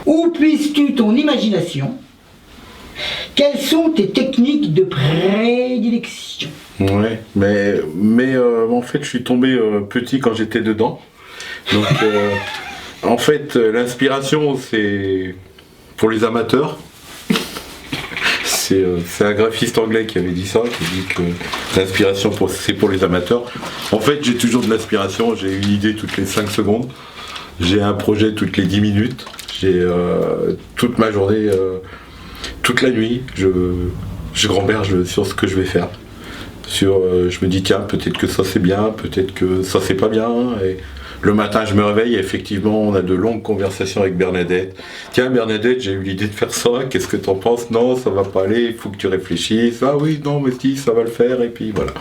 Où puisses-tu ton imagination? Quelles sont tes techniques de prédilection? Ouais, mais en fait, je suis tombé petit quand j'étais dedans. Donc, en fait, l'inspiration, c'est pour les amateurs. C'est un graphiste anglais qui avait dit ça, qui dit que l'inspiration, c'est pour les amateurs. En fait, j'ai toujours de l'inspiration, j'ai une idée toutes les 5 secondes. J'ai un projet toutes les 10 minutes. J'ai toute ma journée, toute la nuit, je gamberge sur ce que je vais faire. Je me dis tiens, peut-être que ça c'est bien, peut-être que ça c'est pas bien. Et le matin je me réveille et effectivement on a de longues conversations avec Bernadette. Tiens Bernadette, j'ai eu l'idée de faire ça, qu'est-ce que t'en penses? Non, ça va pas aller, il faut que tu réfléchisses. Ah oui, non mais si, ça va le faire et puis voilà.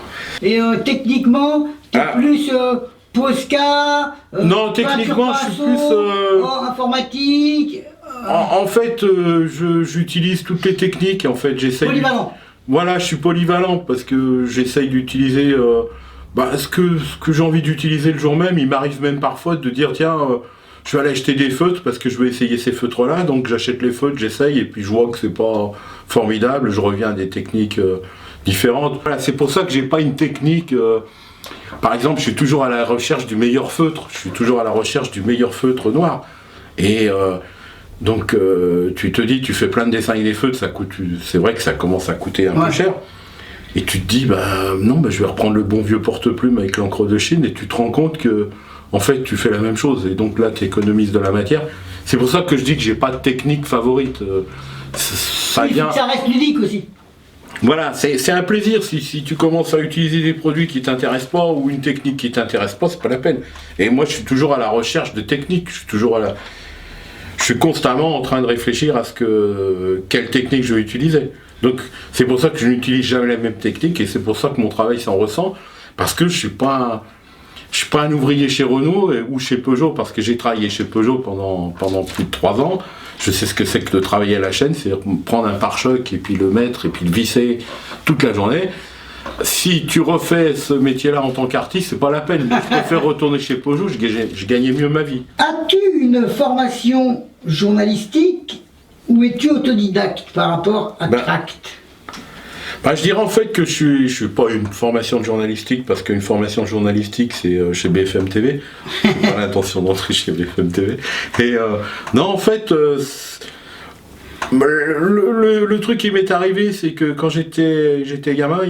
Et techniquement, t'es plus Posca? Non, techniquement je suis plus... informatique? En fait, j'utilise toutes les techniques. En fait, j'essaye. Polyvalent. Voilà, je suis polyvalent parce que j'essaye d'utiliser ce que j'ai envie d'utiliser le jour même. Il m'arrive même parfois de dire tiens, je vais aller acheter des feutres parce que je veux essayer ces feutres-là. Donc j'achète les feutres, j'essaye et puis je vois que c'est pas formidable. Je reviens à des techniques différentes. Voilà, c'est pour ça que j'ai pas une technique. Par exemple, je suis toujours à la recherche du meilleur feutre. Je suis toujours à la recherche du meilleur feutre noir. Et donc tu te dis, tu fais plein de dessins avec des feutres, ça coûte, c'est vrai que ça commence à coûter un peu cher. Et tu te dis, je vais reprendre le bon vieux porte-plume avec l'encre de Chine, et tu te rends compte que, en fait, tu fais la même chose. Et donc là, tu économises de la matière. C'est pour ça que je dis que j'ai pas de technique favorite. Ça reste ludique aussi. Voilà, c'est un plaisir. Si tu commences à utiliser des produits qui t'intéressent pas ou une technique qui t'intéresse pas, c'est pas la peine. Et moi, je suis toujours à la recherche de techniques. Je suis constamment en train de réfléchir à quelle technique je vais utiliser. Donc c'est pour ça que je n'utilise jamais la même technique et c'est pour ça que mon travail s'en ressent, parce que je suis pas un ouvrier chez Renault ou chez Peugeot, parce que j'ai travaillé chez Peugeot pendant plus de 3 ans. Je sais ce que c'est que de travailler à la chaîne, c'est-à-dire prendre un pare-choc et puis le mettre et puis le visser toute la journée. Si tu refais ce métier-là en tant qu'artiste, c'est pas la peine. Je préfère retourner chez Peugeot, je gagnais mieux ma vie. As-tu une formation journalistique ou es-tu autodidacte par rapport à Tract? Je dirais en fait que je suis pas une formation journalistique, parce qu'une formation journalistique c'est chez BFM TV. J'ai pas l'intention d'entrer chez BFM TV. Et non, en fait, le truc qui m'est arrivé, c'est que quand j'étais gamin,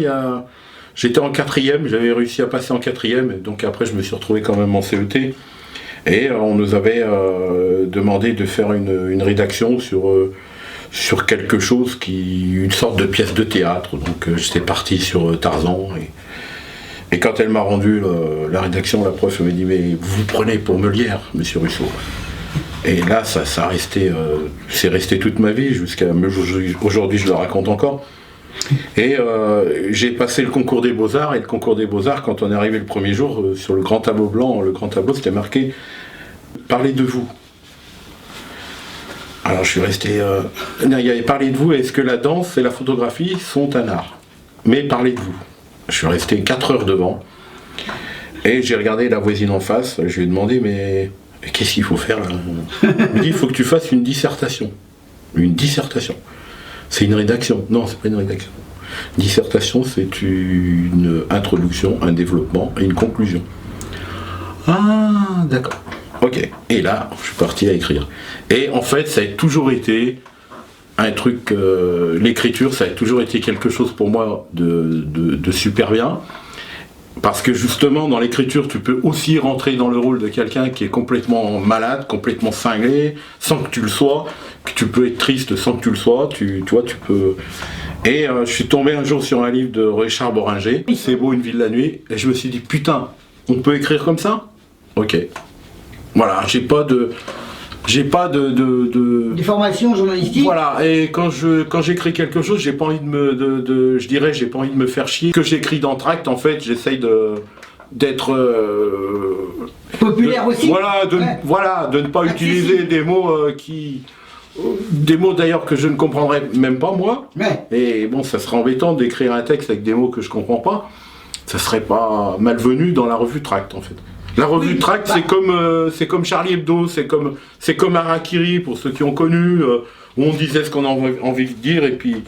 j'étais en 4e, j'avais réussi à passer en 4e, donc après je me suis retrouvé quand même en CET. Et on nous avait demandé de faire une rédaction sur quelque chose, une sorte de pièce de théâtre. Donc j'étais parti sur Tarzan. Et quand elle m'a rendu la rédaction, la prof m'a dit mais vous prenez pour Meulière, monsieur Russo. Et là, c'est resté toute ma vie, jusqu'à aujourd'hui je le raconte encore. Et j'ai passé le concours des Beaux-Arts, et le concours des Beaux-Arts, quand on est arrivé le premier jour, sur le grand tableau blanc, le grand tableau, c'était marqué « Parlez de vous ». Alors je suis resté... il y avait « Parlez de vous, est-ce que la danse et la photographie sont un art ?» Mais parlez de vous. Je suis resté 4 heures devant, et j'ai regardé la voisine en face, je lui ai demandé « Mais qu'est-ce qu'il faut faire là ?» Il me dit « Il faut que tu fasses une dissertation. » Une dissertation. C'est une rédaction. Non, c'est pas une rédaction. Dissertation, c'est une introduction, un développement et une conclusion. Ah, d'accord. Ok. Et là, je suis parti à écrire. Et en fait, ça a toujours été un truc... l'écriture, ça a toujours été quelque chose pour moi de super bien. Parce que justement, dans l'écriture, tu peux aussi rentrer dans le rôle de quelqu'un qui est complètement malade, complètement cinglé, sans que tu le sois, que tu peux être triste sans que tu le sois, tu vois, tu peux... Et je suis tombé un jour sur un livre de Richard Boringer, C'est beau une ville la nuit, et je me suis dit, putain, on peut écrire comme ça? Ok. Voilà, j'ai pas de Des formations journalistiques. Voilà, et quand j'écris quelque chose, j'ai pas envie j'ai pas envie de me faire chier. Que j'écris dans Tract, en fait, j'essaye d'être populaire aussi. Voilà, de ne pas utiliser des mots des mots d'ailleurs que je ne comprendrais même pas moi. Ouais. Et bon, ça serait embêtant d'écrire un texte avec des mots que je comprends pas. Ça serait pas malvenu dans la revue Tract, en fait. La revue Tract, c'est comme Charlie Hebdo, c'est comme Harakiri, pour ceux qui ont connu, où on disait ce qu'on a envie de dire, et puis,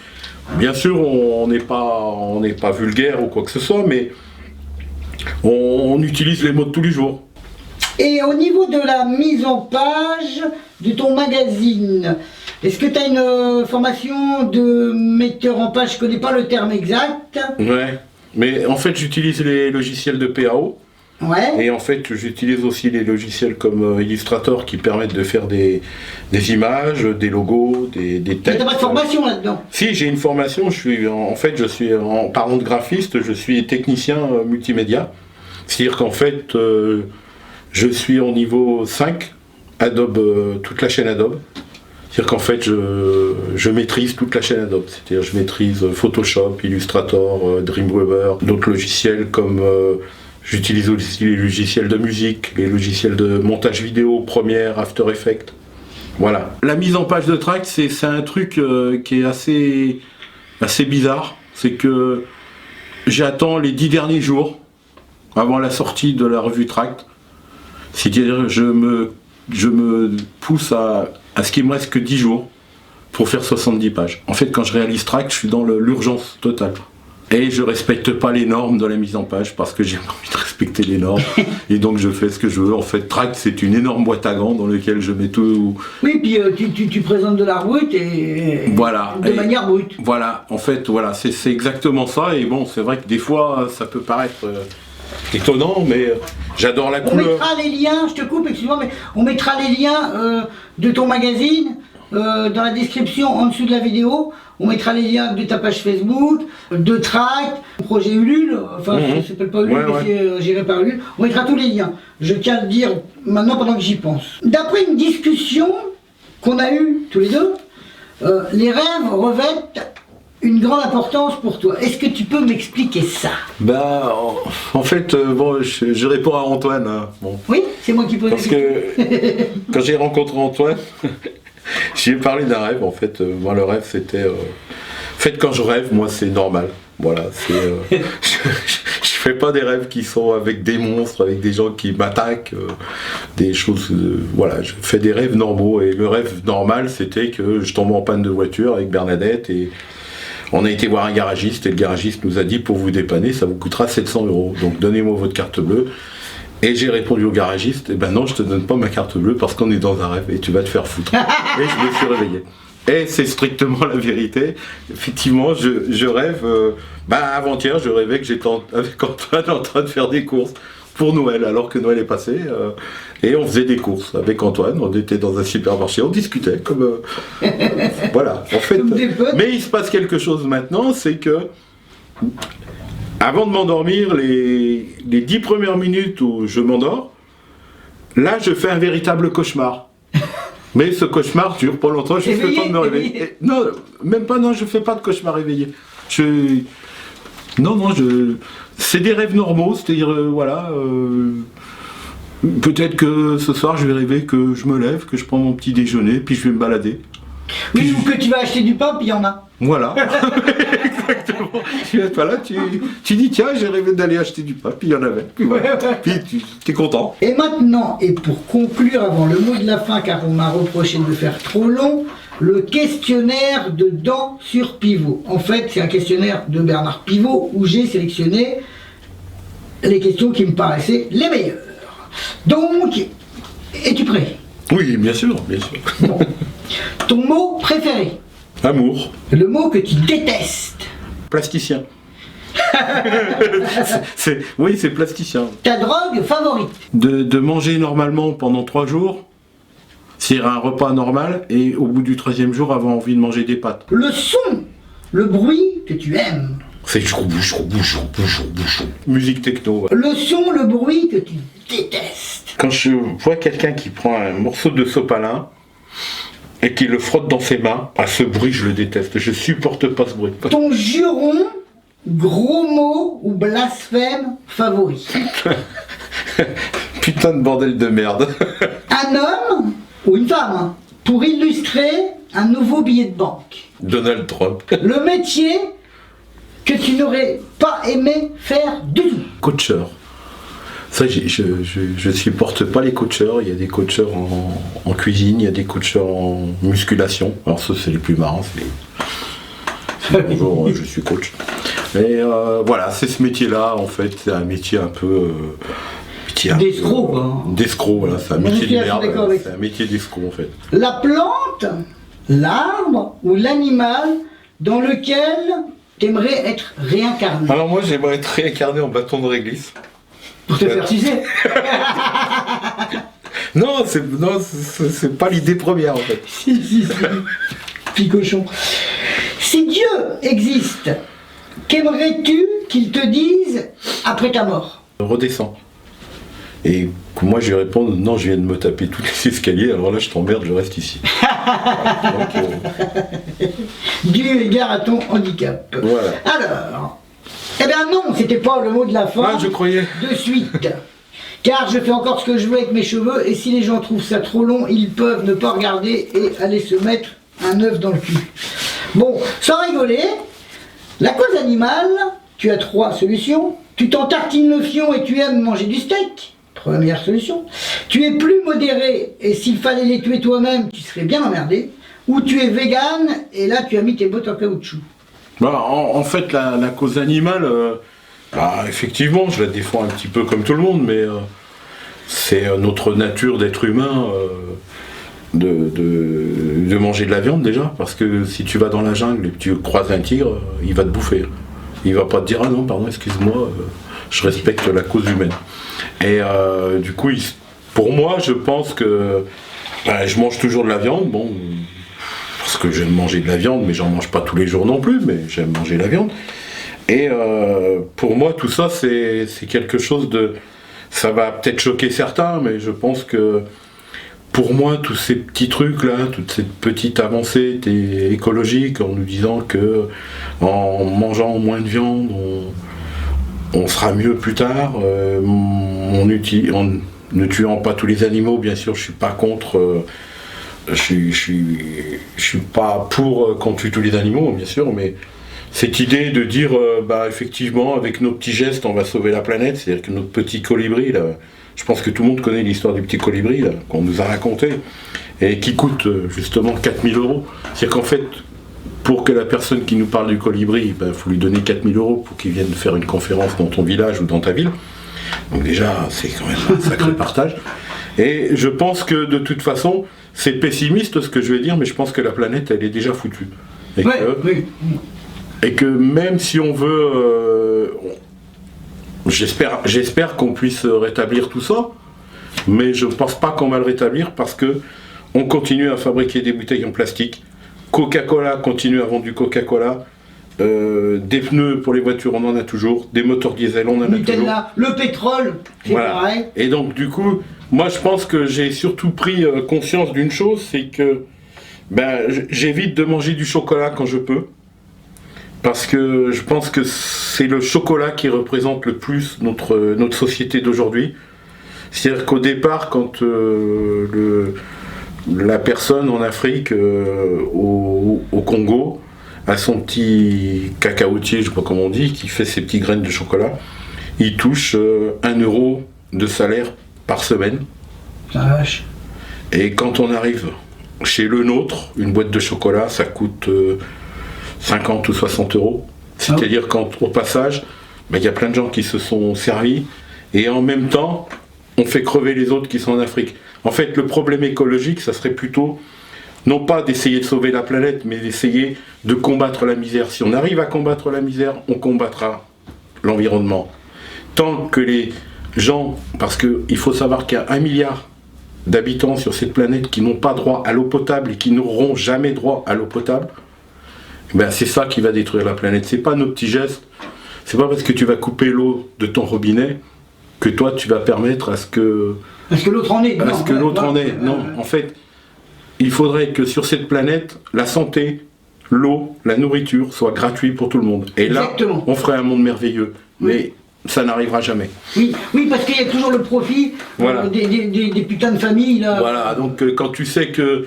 bien sûr, on n'est pas vulgaire ou quoi que ce soit, mais on utilise les mots de tous les jours. Et au niveau de la mise en page de ton magazine, est-ce que tu as une formation de metteur en page? Je ne connais pas le terme exact. Ouais, mais en fait j'utilise les logiciels de PAO. Ouais. Et en fait j'utilise aussi les logiciels comme Illustrator qui permettent de faire des images, des logos, des textes. Mais tu n'as pas de formation là-dedans? Si, j'ai une formation, en parlant de graphiste, je suis technicien multimédia. C'est-à-dire qu'en fait, je suis en niveau 5, Adobe, toute la chaîne Adobe. C'est-à-dire qu'en fait, je maîtrise toute la chaîne Adobe. C'est-à-dire je maîtrise Photoshop, Illustrator, Dreamweaver, d'autres logiciels comme... j'utilise aussi les logiciels de musique, les logiciels de montage vidéo, Premiere, After Effects. Voilà. La mise en page de Tract, c'est un truc qui est assez bizarre. C'est que j'attends les 10 derniers jours avant la sortie de la revue Tract. C'est-à-dire je me pousse à ce qu'il me reste que 10 jours pour faire 70 pages. En fait, quand je réalise Tract, je suis dans l'urgence totale. Et je respecte pas les normes de la mise en page parce que j'ai envie de respecter les normes. Et donc je fais ce que je veux. En fait, Tract, c'est une énorme boîte à gants dans laquelle je mets tout. Oui, puis tu présentes de l'art brut et voilà. De manière brute. Voilà, en fait, voilà, c'est exactement ça. Et bon, c'est vrai que des fois, ça peut paraître étonnant, mais j'adore la couleur. On mettra les liens, je te coupe, excuse-moi, mais on mettra les liens de ton magazine dans la description en dessous de la vidéo. On mettra les liens de ta page Facebook, de Tract, projet Ulule, enfin ça s'appelle pas Ulule, mais c'est géré par Ulule. On mettra tous les liens. Je tiens à le dire maintenant pendant que j'y pense. D'après une discussion qu'on a eue tous les deux, les rêves revêtent une grande importance pour toi. Est-ce que tu peux m'expliquer ça? Ben, en fait, bon, je réponds à Antoine. Hein. Bon. Oui, c'est moi qui pose la question. Parce que quand j'ai rencontré Antoine, j'ai parlé d'un rêve. En fait, moi, le rêve, c'était... En fait, quand je rêve, moi, c'est normal. Voilà, c'est... je fais pas des rêves qui sont avec des monstres, avec des gens qui m'attaquent, des choses... voilà, je fais des rêves normaux. Et le rêve normal, c'était que je tombe en panne de voiture avec Bernadette et... On a été voir un garagiste et le garagiste nous a dit pour vous dépanner ça vous coûtera 700 €. Donc donnez-moi votre carte bleue. Et j'ai répondu au garagiste, eh ben non je te donne pas ma carte bleue parce qu'on est dans un rêve et tu vas te faire foutre. Et je me suis réveillé. Et c'est strictement la vérité. Effectivement je rêve, avant-hier je rêvais que j'étais avec Antoine en train de faire des courses pour Noël alors que Noël est passé. Et on faisait des courses avec Antoine, on était dans un supermarché, on discutait comme... voilà, en fait... Mais il se passe quelque chose maintenant, c'est que... Avant de m'endormir, les 10 premières minutes où je m'endors, là je fais un véritable cauchemar. Mais ce cauchemar dure pas longtemps, je fais pas de me réveiller. Non, même pas, non, je fais pas de cauchemar réveillé. C'est des rêves normaux, c'est-à-dire, voilà... Peut-être que ce soir je vais rêver que je me lève, que je prends mon petit déjeuner, puis je vais me balader. Oui, ou que tu vas acheter du pain, puis il y en a. Voilà, exactement. Tu vas pas là, tu dis tiens, j'ai rêvé d'aller acheter du pain, puis il y en avait. Puis, voilà. Puis tu es content. Et maintenant, et pour conclure avant le mot de la fin, car on m'a reproché de faire trop long, le questionnaire de Dents sur Pivot. En fait, c'est un questionnaire de Bernard Pivot où j'ai sélectionné les questions qui me paraissaient les meilleures. Donc, es-tu prêt? Oui, bien sûr, bien sûr. Bon. Ton mot préféré? Amour. Le mot que tu détestes? Plasticien. Oui, c'est plasticien. Ta drogue favorite? De manger normalement pendant 3 jours, c'est un repas normal, et au bout du 3e jour, avoir envie de manger des pâtes. Le son, le bruit que tu aimes? C'est musique techno. Ouais. Le son, le bruit que tu détestes? Quand je vois quelqu'un qui prend un morceau de sopalin et qui le frotte dans ses mains, ce bruit je le déteste, je supporte pas ce bruit. Ton juron, gros mot ou blasphème favori? Putain de bordel de merde. Un homme ou une femme, hein, pour illustrer un nouveau billet de banque? Donald Trump. Le métier que tu n'aurais pas aimé faire du tout? Coacheur. Ça, je supporte pas les coacheurs. Il y a des coacheurs en cuisine, il y a des coacheurs en musculation. Alors ça, c'est les plus marrants. Bonjour, je suis coach. Et voilà, c'est ce métier-là, en fait. C'est un métier un peu... d'escroc, quoi. D'escroc, voilà. C'est un métier de merde. C'est un métier d'escroc, en fait. La plante, l'arbre ou l'animal dans lequel t'aimerais être réincarné. Alors moi, j'aimerais être réincarné en bâton de réglisse. Pour te faire sucer. Non, c'est pas l'idée première, en fait. Si. Petit cochon. Si Dieu existe, qu'aimerais-tu qu'il te dise après ta mort? Redescends. Et moi, je lui réponds, non, je viens de me taper tous les escaliers, alors là, je t'emmerde, je reste ici. Donc, Dieu égare à ton handicap. Voilà. Alors, eh bien non, c'était pas le mot de la fin. Ah, je croyais. De suite. Car je fais encore ce que je veux avec mes cheveux, et si les gens trouvent ça trop long, ils peuvent ne pas regarder et aller se mettre un œuf dans le cul. Bon, sans rigoler, la cause animale, tu as 3 solutions. Tu t'en tartines le fion et tu aimes manger du steak. Première solution. Tu es plus modéré et s'il fallait les tuer toi-même, tu serais bien emmerdé. Ou tu es vegan et là tu as mis tes bottes en caoutchouc. Bah, en fait, la cause animale, effectivement, je la défends un petit peu comme tout le monde, mais c'est notre nature d'être humain de manger de la viande déjà, parce que si tu vas dans la jungle et que tu croises un tigre, il va te bouffer. Il va pas te dire ah non, pardon, excuse-moi, je respecte la cause humaine. Et du coup, pour moi, je pense que je mange toujours de la viande, bon. Parce que j'aime manger de la viande, mais j'en mange pas tous les jours non plus, mais j'aime manger de la viande. Et pour moi, tout ça, c'est quelque chose de... Ça va peut-être choquer certains, mais je pense que pour moi, tous ces petits trucs-là, toute cette petite avancée écologique, en nous disant que en mangeant moins de viande, on sera mieux plus tard, en ne tuant pas tous les animaux, bien sûr, je suis pas contre... Je suis pas pour qu'on tue tous les animaux, bien sûr, mais cette idée de dire, effectivement, avec nos petits gestes, on va sauver la planète, c'est-à-dire que notre petit colibri, là, je pense que tout le monde connaît l'histoire du petit colibri, là, qu'on nous a raconté, et qui coûte justement 4 000 €. C'est-à-dire qu'en fait, pour que la personne qui nous parle du colibri, il faut lui donner 4 000 € pour qu'il vienne faire une conférence dans ton village ou dans ta ville. Donc déjà, c'est quand même un sacré partage. Et je pense que de toute façon, c'est pessimiste ce que je vais dire, mais je pense que la planète, elle est déjà foutue. Et que même si on veut... j'espère qu'on puisse rétablir tout ça, mais je ne pense pas qu'on va le rétablir parce que on continue à fabriquer des bouteilles en plastique. Coca-Cola continue à vendre du Coca-Cola. Des pneus pour les voitures, on en a toujours. Des moteurs diesel, on en a toujours. Le pétrole, c'est pareil. Et donc, du coup, moi, je pense que j'ai surtout pris conscience d'une chose, c'est que j'évite de manger du chocolat quand je peux. Parce que je pense que c'est le chocolat qui représente le plus notre société d'aujourd'hui. C'est-à-dire qu'au départ, quand la personne en Afrique, au Congo, a son petit cacaotier, je ne sais pas comment on dit, qui fait ses petites graines de chocolat, il touche 1 € de salaire par semaine. La vache. Et quand on arrive chez le nôtre, une boîte de chocolat, ça coûte 50 ou 60 €. C'est-à-dire qu'au passage, il y a plein de gens qui se sont servis, et en même temps, on fait crever les autres qui sont en Afrique. En fait, le problème écologique, ça serait plutôt, non pas d'essayer de sauver la planète, mais d'essayer de combattre la misère. Si on arrive à combattre la misère, on combattra l'environnement. Tant que les gens, parce qu'il faut savoir qu'il y a 1 milliard d'habitants sur cette planète qui n'ont pas droit à l'eau potable et qui n'auront jamais droit à l'eau potable, c'est ça qui va détruire la planète. C'est pas nos petits gestes, c'est pas parce que tu vas couper l'eau de ton robinet que toi tu vas permettre à ce que l'autre en ait. Non, en fait, il faudrait que sur cette planète, la santé, l'eau, la nourriture soient gratuits pour tout le monde. Et exactement. Là, on ferait un monde merveilleux. Oui. Mais ça n'arrivera jamais. Oui, parce qu'il y a toujours le profit des putains de familles. Là. Voilà, donc quand tu sais que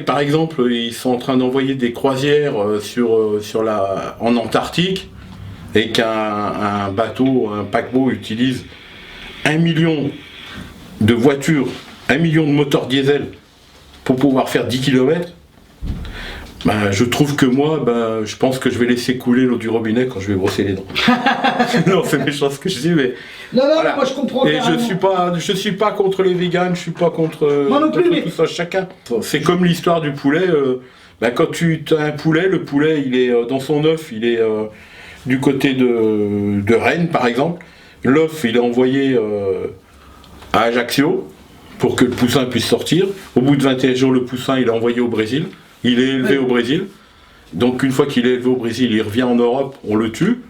par exemple, ils sont en train d'envoyer des croisières en Antarctique, et qu'un bateau, un paquebot utilise 1 million de voitures, 1 million de moteurs diesel pour pouvoir faire 10 km, ben, je trouve que moi, ben, je pense que je vais laisser couler l'eau du robinet quand je vais brosser les dents. Non, c'est méchant ce que je dis, mais... Non, voilà. moi je comprends. Et je suis pas contre les véganes, je suis pas contre, moi non plus, contre mais... tout ça, chacun. C'est comme l'histoire du poulet. Ben, quand tu as un poulet, le poulet, il est dans son œuf, il est du côté de Rennes, par exemple. L'œuf, il est envoyé à Ajaccio pour que le poussin puisse sortir. Au bout de 21 jours, le poussin, il est envoyé au Brésil. Il est élevé au Brésil. Donc une fois qu'il est élevé au Brésil, il revient en Europe, on le tue.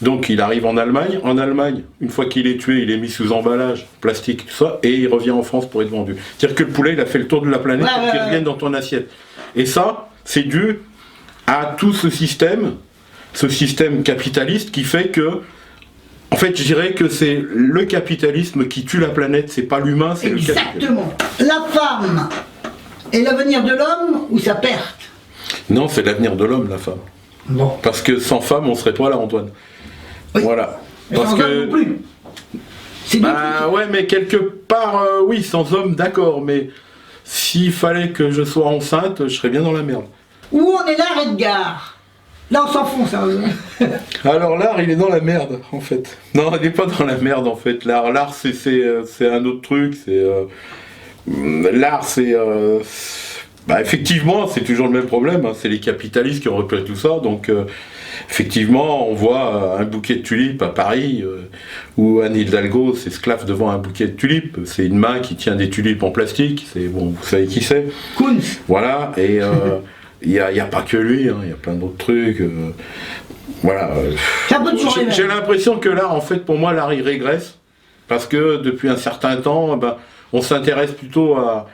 Donc il arrive en Allemagne. En Allemagne, une fois qu'il est tué, il est mis sous emballage, plastique, tout ça, et il revient en France pour être vendu. C'est-à-dire que le poulet, il a fait le tour de la planète pour qu'il revienne dans ton assiette. Et ça, c'est dû à tout ce système capitaliste qui fait que, en fait, je dirais que c'est le capitalisme qui tue la planète, c'est pas l'humain, c'est le capitalisme. Exactement. La femme est l'avenir de l'homme ou sa perte? Non, c'est l'avenir de l'homme, la femme. Bon. Parce que sans femme, on serait pas là, Antoine. Oui. Voilà. Et Parce sans que... homme non plus. C'est Bah ouais, mais quelque part, oui, sans homme, d'accord, mais s'il fallait que je sois enceinte, je serais bien dans la merde. Où on est là, Edgar? Là, on s'enfonce. Hein. Alors l'art, il est dans la merde, en fait. Non, il n'est pas dans la merde, en fait. L'art, c'est un autre truc. L'art, c'est... Bah, effectivement, c'est toujours le même problème. Hein. C'est les capitalistes qui ont repris tout ça. Donc, effectivement, on voit un bouquet de tulipes à Paris, où Anne Hidalgo s'esclaffe devant un bouquet de tulipes. C'est une main qui tient des tulipes en plastique. C'est bon, vous savez qui c'est. Kunz. Voilà, et il n'y a pas que lui, hein, il y a plein d'autres trucs. Voilà. C'est un peu toujours les mêmes. J'ai l'impression que l'art, en fait, pour moi, l'art, il régresse. Parce que depuis un certain temps, ben, on s'intéresse plutôt à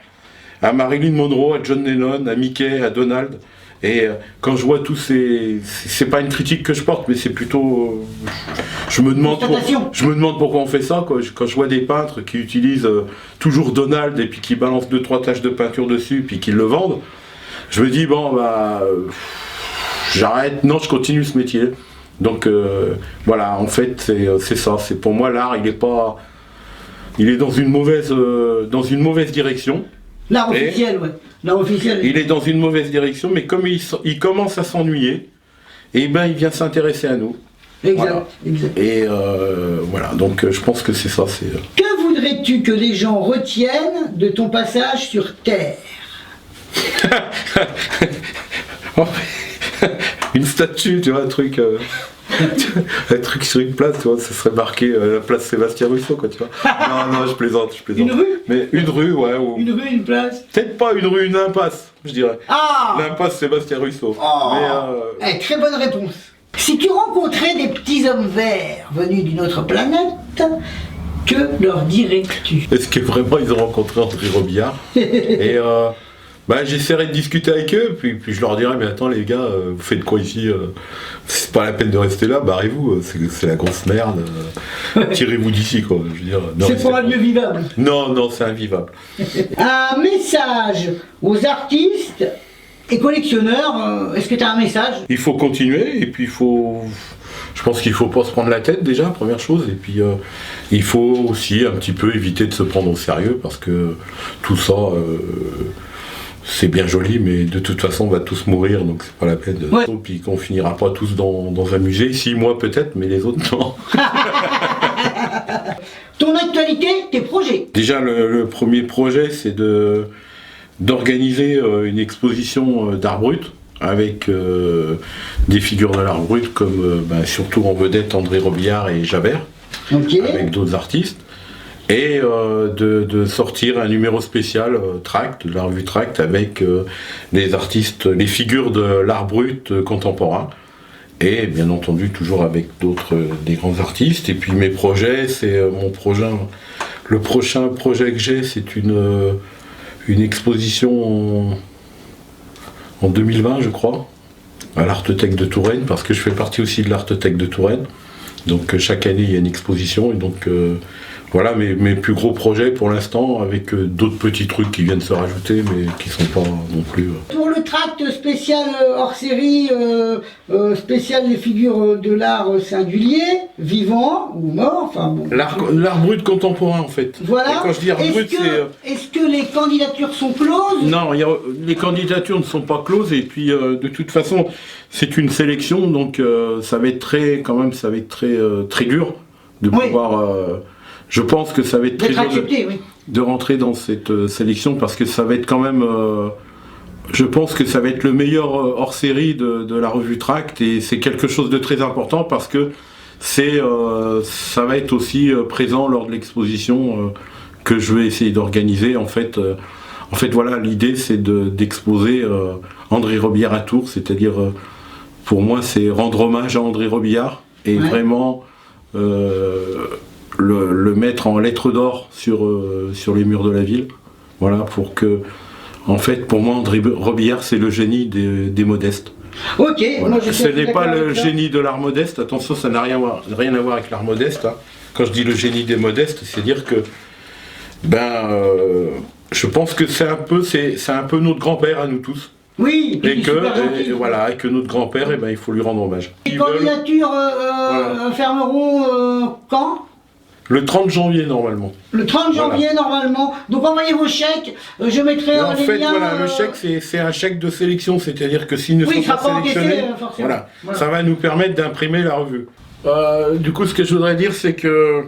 Marilyn Monroe, à John Lennon, à Mickey, à Donald. Et quand je vois tous ces... C'est pas une critique que je porte, mais c'est plutôt... Je me demande pourquoi on fait ça, quoi. Quand je vois des peintres qui utilisent toujours Donald et puis qui balancent 2-3 taches de peinture dessus puis qui le vendent, je me dis, bon, bah... j'arrête, non, je continue ce métier. Donc, voilà, en fait, c'est ça. C'est pour moi, l'art, il est pas... Il est dans une mauvaise direction. L'art officiel, ouais. L'art officiel. Il est dans une mauvaise direction, mais comme il commence à s'ennuyer, et ben il vient s'intéresser à nous. Exact, voilà. exact. Et voilà, donc je pense que c'est ça. Que voudrais-tu que les gens retiennent de ton passage sur Terre? Une statue, tu vois, un truc sur une place, tu vois, ça serait marqué la place Sébastien Rousseau, quoi, tu vois. Non, je plaisante. Une rue? Mais une rue, ouais. Une rue, une place? Peut-être pas une rue, une impasse, je dirais. Ah! L'impasse Sébastien Rousseau. Oh. Mais, très bonne réponse. Si tu rencontrais des petits hommes verts venus d'une autre planète, que leur dirais-tu? Est-ce que vraiment ils ont rencontré André Robillard? Et bah, j'essaierai de discuter avec eux, puis je leur dirai, mais attends les gars, vous faites quoi ici? C'est pas la peine de rester là, barrez-vous, c'est la grosse merde, tirez-vous d'ici, quoi. Je veux dire, c'est pour un lieu vivable. Non, c'est invivable. Un message aux artistes et collectionneurs, est-ce que tu as un message? Il faut continuer, et puis je pense qu'il faut pas se prendre la tête déjà, première chose, et puis il faut aussi un petit peu éviter de se prendre au sérieux, parce que tout ça... c'est bien joli, mais de toute façon, on va tous mourir, donc c'est pas la peine. Ouais. Puis qu'on finira pas tous dans un musée. Si, moi peut-être, mais les autres, non. Ton actualité, tes projets? Déjà, le premier projet, c'est d'organiser une exposition d'art brut, avec des figures de l'art brut, comme surtout en vedette André Robillard et Javert, avec d'autres artistes. Et de sortir un numéro spécial Tract, de la revue Tract, avec les artistes, les figures de l'art brut contemporain, et bien entendu toujours avec des grands artistes. Et puis mes projets, c'est le prochain projet que j'ai, c'est une exposition en 2020, je crois, à l'Artothèque de Touraine, parce que je fais partie aussi de l'Artothèque de Touraine. Donc chaque année il y a une exposition, et donc Voilà mes plus gros projets pour l'instant, avec d'autres petits trucs qui viennent se rajouter, mais qui sont pas non plus... Pour le tract spécial hors série, spécial les figures de l'art singulier, vivant ou mort, enfin bon. L'art brut contemporain en fait. Voilà. Et quand je dis art brut, c'est... Est-ce que les candidatures sont closes? Non, les candidatures ne sont pas closes, et puis de toute façon, c'est une sélection, donc ça va être très, quand même, ça va être très dur de pouvoir... je pense que ça va être très dur de rentrer dans cette sélection, parce que ça va être quand même... je pense que ça va être le meilleur hors-série de la revue Tract, et c'est quelque chose de très important, parce que ça va être aussi présent lors de l'exposition que je vais essayer d'organiser. En fait, voilà, l'idée c'est d'exposer André Robillard à Tours, c'est-à-dire, pour moi, c'est rendre hommage à André Robillard, et vraiment... le mettre en lettres d'or sur les murs de la ville. Voilà, pour que, en fait, pour moi, André Robillard, c'est le génie des modestes. Ok, voilà. moi je Ce n'est pas le génie de l'art modeste, attention, ça n'a rien à voir avec l'art modeste. Hein. Quand je dis le génie des modestes, c'est dire que, je pense que c'est un peu notre grand-père à nous tous. Oui, et que notre grand-père, il faut lui rendre hommage. Les candidatures fermeront quand ? Le 30 janvier normalement. Le 30 janvier normalement. Donc envoyez vos chèques, je mettrai en les fait, liens. Voilà, le chèque c'est un chèque de sélection, c'est-à-dire que s'ils ne sont pas sélectionnés, voilà, ça va nous permettre d'imprimer la revue. Du coup, ce que je voudrais dire, c'est que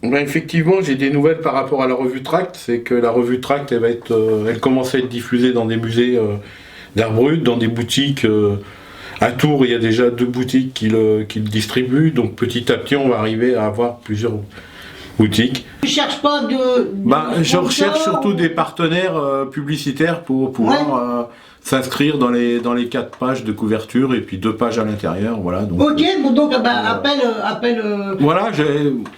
effectivement, j'ai des nouvelles par rapport à la revue Tract. C'est que la revue Tract, elle commence à être diffusée dans des musées d'art brut, dans des boutiques. À Tours, il y a déjà 2 boutiques qui le distribuent, donc petit à petit, on va arriver à avoir plusieurs boutiques. Tu cherches pas je recherche surtout des partenaires publicitaires pour pouvoir s'inscrire dans les 4 pages de couverture, et puis 2 pages à l'intérieur, voilà. Donc, ok, donc appel.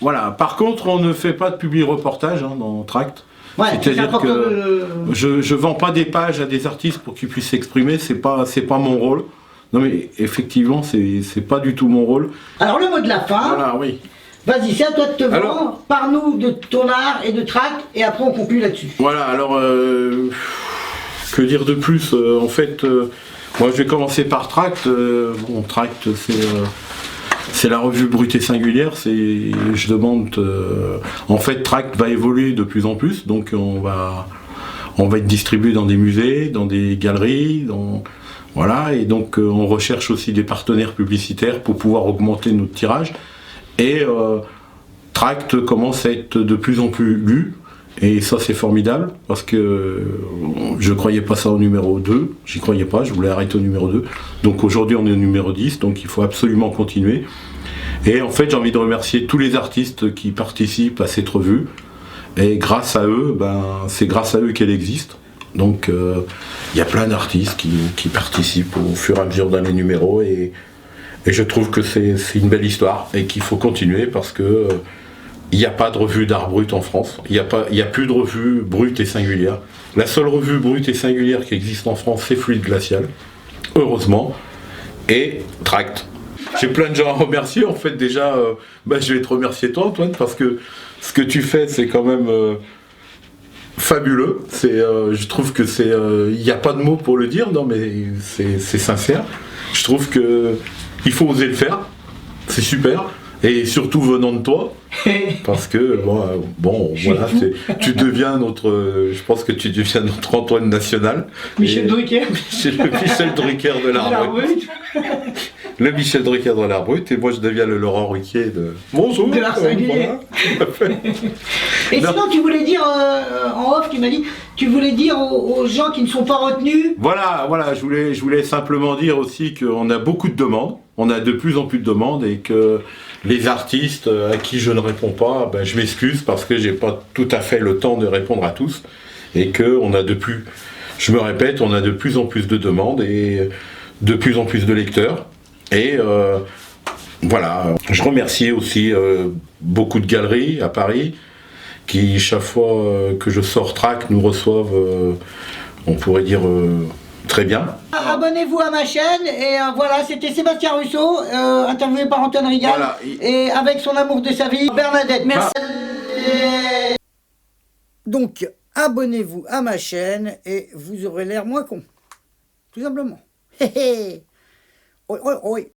Voilà. Par contre, on ne fait pas de publi-reportage dans Tract. Ouais, c'est-à-dire que je vends pas des pages à des artistes pour qu'ils puissent s'exprimer, c'est pas mon rôle. Non mais effectivement, c'est pas du tout mon rôle. Alors le mot de la fin. Voilà, oui. Vas-y, c'est à toi de te vendre. Parle-nous de ton art et de Tract, et après on conclut là-dessus. Voilà, alors que dire de plus en fait, moi je vais commencer par Tract. Tract, c'est la revue Brute et Singulière. Je demande. En fait, Tract va évoluer de plus en plus, donc on va être distribué dans des musées, dans des galeries, voilà, et donc on recherche aussi des partenaires publicitaires pour pouvoir augmenter notre tirage. Et Tract commence à être de plus en plus lu, et ça c'est formidable, parce que je croyais pas ça au numéro 2, j'y croyais pas, je voulais arrêter au numéro 2. Donc aujourd'hui on est au numéro 10, donc il faut absolument continuer. Et en fait j'ai envie de remercier tous les artistes qui participent à cette revue, et grâce à eux, c'est grâce à eux qu'elle existe. Donc il y a plein d'artistes qui participent au fur et à mesure dans les numéros, et je trouve que c'est une belle histoire, et qu'il faut continuer, parce que il n'y a pas de revue d'art brut en France, il n'y a plus de revue brute et singulière. La seule revue brute et singulière qui existe en France, c'est Fluide Glacial, heureusement, et Tract. J'ai plein de gens à remercier, en fait. Déjà, je vais te remercier toi, Antoine, parce que ce que tu fais, c'est quand même fabuleux. Je trouve que il n'y a pas de mots pour le dire, non, mais c'est sincère. Je trouve que il faut oser le faire, c'est super, et surtout venant de toi, parce que voilà, tu deviens je pense que tu deviens notre Antoine national. Michel Drucker. Le Michel Drucker de l'art brut. Le Michel Drucker de l'art brut, et moi je deviens le Laurent Ruquier de... Bonjour. De l'art singulier. Et sinon, tu voulais dire, en off, tu m'as dit, tu voulais dire aux gens qui ne sont pas retenus. Voilà, je voulais simplement dire aussi qu'on a beaucoup de demandes, on a de plus en plus de demandes, et que les artistes à qui je ne réponds pas, je m'excuse, parce que j'ai pas tout à fait le temps de répondre à tous, et que on a je me répète, on a de plus en plus de demandes, et de plus en plus de lecteurs. Et voilà, je remercie aussi beaucoup de galeries à Paris qui, chaque fois que je sors Tract, nous reçoivent, on pourrait dire, très bien. Abonnez-vous à ma chaîne, et voilà, c'était Sébastien Russo, interviewé par Antoine Rigal, voilà. Et avec son amour de sa vie, Bernadette. Merci. Donc, abonnez-vous à ma chaîne et vous aurez l'air moins con. Tout simplement. Hé hé. Oi, oi, oi.